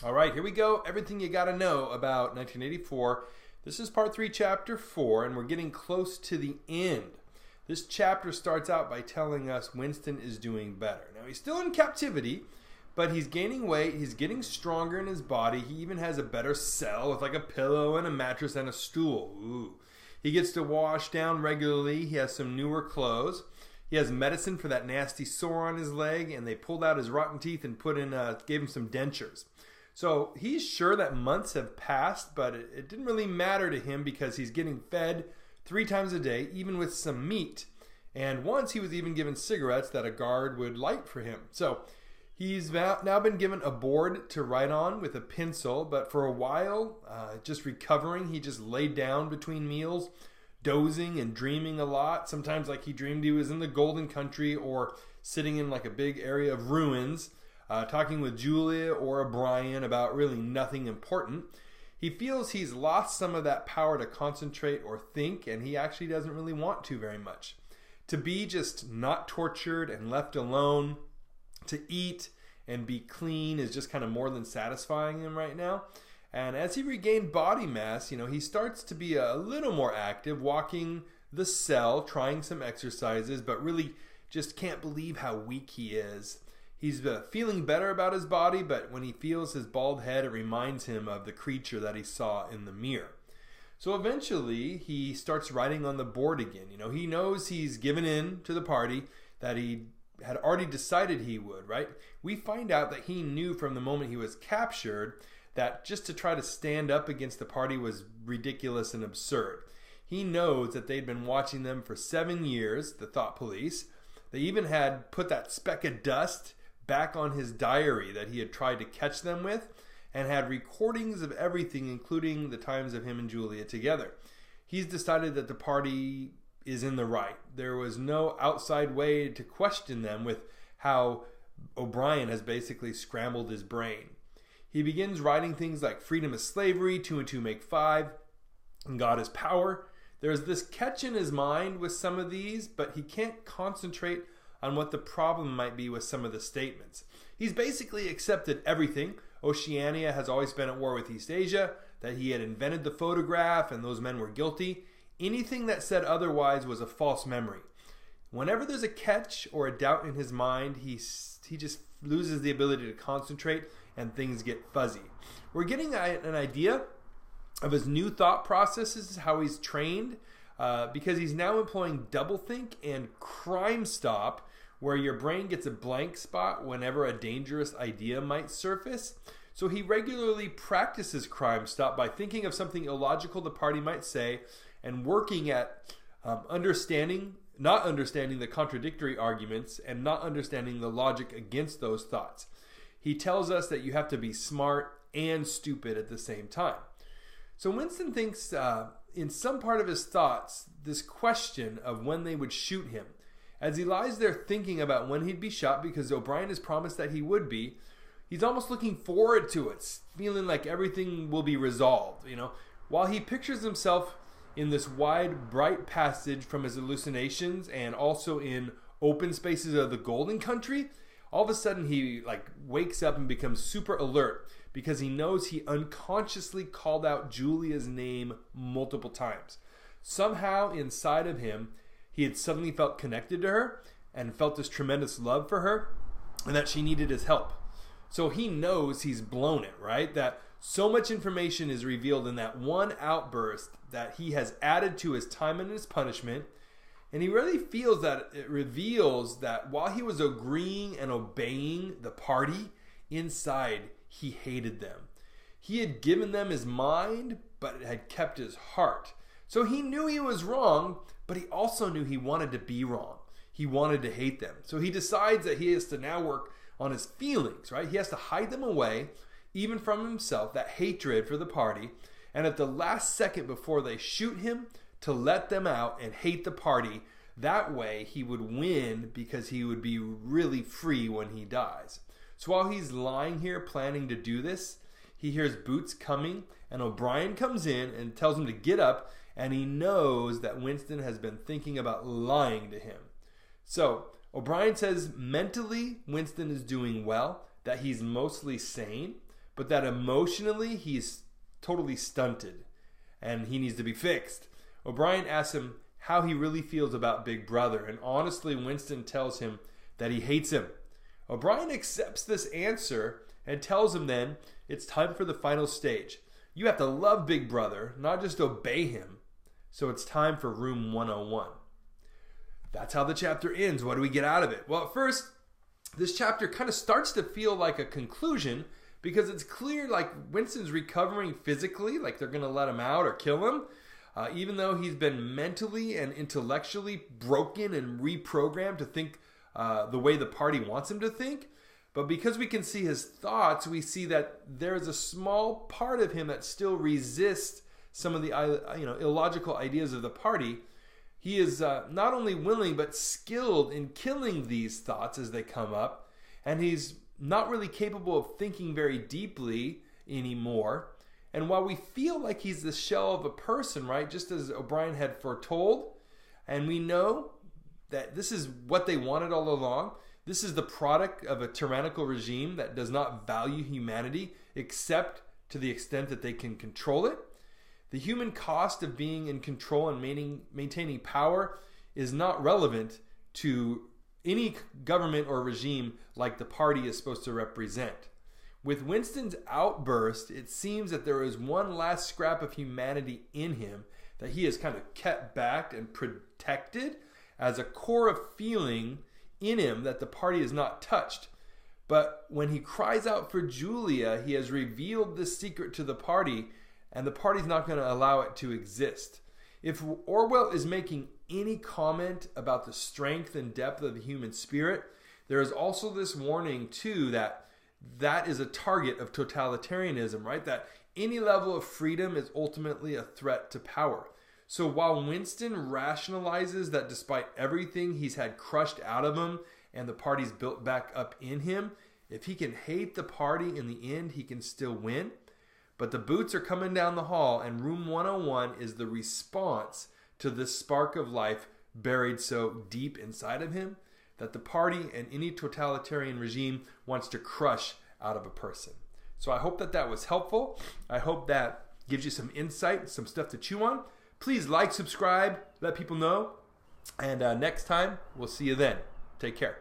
All right, here we go. Everything you got to know about 1984. This is part 3, chapter 4, and we're getting close to the end. This chapter starts out by telling us Winston is doing better. Now, he's still in captivity, but he's gaining weight. He's getting stronger in his body. He even has a better cell with like a pillow and a mattress and a stool. Ooh. He gets to wash down regularly. He has some newer clothes. He has medicine for that nasty sore on his leg, and they pulled out his rotten teeth and gave him some dentures. So he's sure that months have passed, but it didn't really matter to him because he's getting fed 3 times a day, even with some meat. And once he was even given cigarettes that a guard would light for him. So he's now been given a board to write on with a pencil, but for a while, just recovering, he just laid down between meals, dozing and dreaming a lot. Sometimes like he dreamed he was in the Golden Country or sitting in like a big area of ruins, talking with Julia or O'Brien about really nothing important. He feels he's lost some of that power to concentrate or think, and he actually doesn't really want to very much. To be just not tortured and left alone, to eat and be clean is just kind of more than satisfying him right now. And as he regained body mass, he starts to be a little more active, walking the cell, trying some exercises, but really just can't believe how weak he is. He's feeling better about his body, but when he feels his bald head, it reminds him of the creature that he saw in the mirror. So eventually, he starts writing on the board again. He knows he's given in to the party that he had already decided he would, right? We find out that he knew from the moment he was captured that just to try to stand up against the party was ridiculous and absurd. He knows that they'd been watching them for 7 years, the thought police. They even had put that speck of dust back on his diary that he had tried to catch them with, and had recordings of everything, including the times of him and Julia together. He's decided that the party is in the right. There was no outside way to question them with how O'Brien has basically scrambled his brain. He begins writing things like freedom is slavery, 2 and 2 make 5, and God is power. There's this catch in his mind with some of these, but he can't concentrate on what the problem might be with some of the statements. He's basically accepted everything. Oceania has always been at war with East Asia, that he had invented the photograph and those men were guilty. Anything that said otherwise was a false memory. Whenever there's a catch or a doubt in his mind, he just loses the ability to concentrate and things get fuzzy. We're getting an idea of his new thought processes, how he's trained, because he's now employing doublethink and crime stop, where your brain gets a blank spot whenever a dangerous idea might surface. So he regularly practices crime stop by thinking of something illogical the party might say and working at not understanding the contradictory arguments and not understanding the logic against those thoughts. He tells us that you have to be smart and stupid at the same time. So Winston thinks in some part of his thoughts this question of when they would shoot him. As he lies there thinking about when he'd be shot, because O'Brien has promised that he would be, he's almost looking forward to it, feeling like everything will be resolved. While he pictures himself in this wide, bright passage from his hallucinations and also in open spaces of the Golden Country, all of a sudden he wakes up and becomes super alert because he knows he unconsciously called out Julia's name multiple times. Somehow inside of him, he had suddenly felt connected to her and felt this tremendous love for her and that she needed his help. So he knows he's blown it, right? That so much information is revealed in that one outburst that he has added to his time and his punishment. And he really feels that it reveals that while he was agreeing and obeying the party, inside he hated them. He had given them his mind, but had kept his heart. So he knew he was wrong, but he also knew he wanted to be wrong. He wanted to hate them. So he decides that he has to now work on his feelings, right? He has to hide them away, even from himself, that hatred for the party. And at the last second before they shoot him, to let them out and hate the party. That way he would win because he would be really free when he dies. So while he's lying here planning to do this, he hears boots coming and O'Brien comes in and tells him to get up, and he knows that Winston has been thinking about lying to him. So O'Brien says mentally Winston is doing well, that he's mostly sane, but that emotionally he's totally stunted and he needs to be fixed. O'Brien asks him how he really feels about Big Brother, and honestly, Winston tells him that he hates him. O'Brien accepts this answer and tells him then it's time for the final stage. You have to love Big Brother, not just obey him. So it's time for room 101. That's how the chapter ends. What do we get out of it? Well, at first, this chapter kind of starts to feel like a conclusion because it's clear like Winston's recovering physically, like they're going to let him out or kill him, even though he's been mentally and intellectually broken and reprogrammed to think the way the party wants him to think. But because we can see his thoughts, we see that there's a small part of him that still resists some of the illogical ideas of the party. He is not only willing but skilled in killing these thoughts as they come up, and he's not really capable of thinking very deeply anymore. And while we feel like he's the shell of a person, right, just as O'Brien had foretold, and we know that this is what they wanted all along, this is the product of a tyrannical regime that does not value humanity except to the extent that they can control it. The human cost of being in control and maintaining power is not relevant to any government or regime like the party is supposed to represent. With Winston's outburst, it seems that there is one last scrap of humanity in him that he has kind of kept back and protected as a core of feeling in him that the party is not touched. But when he cries out for Julia, he has revealed this secret to the party, and the party's not going to allow it to exist. If Orwell is making any comment about the strength and depth of the human spirit, there is also this warning too that is a target of totalitarianism, right? That any level of freedom is ultimately a threat to power. So while Winston rationalizes that despite everything he's had crushed out of him and the party's built back up in him, if he can hate the party in the end, he can still win. But the boots are coming down the hall, and room 101 is the response to this spark of life buried so deep inside of him that the party and any totalitarian regime wants to crush out of a person. So I hope that was helpful. I hope that gives you some insight, some stuff to chew on. Please like, subscribe, let people know. And next time, we'll see you then. Take care.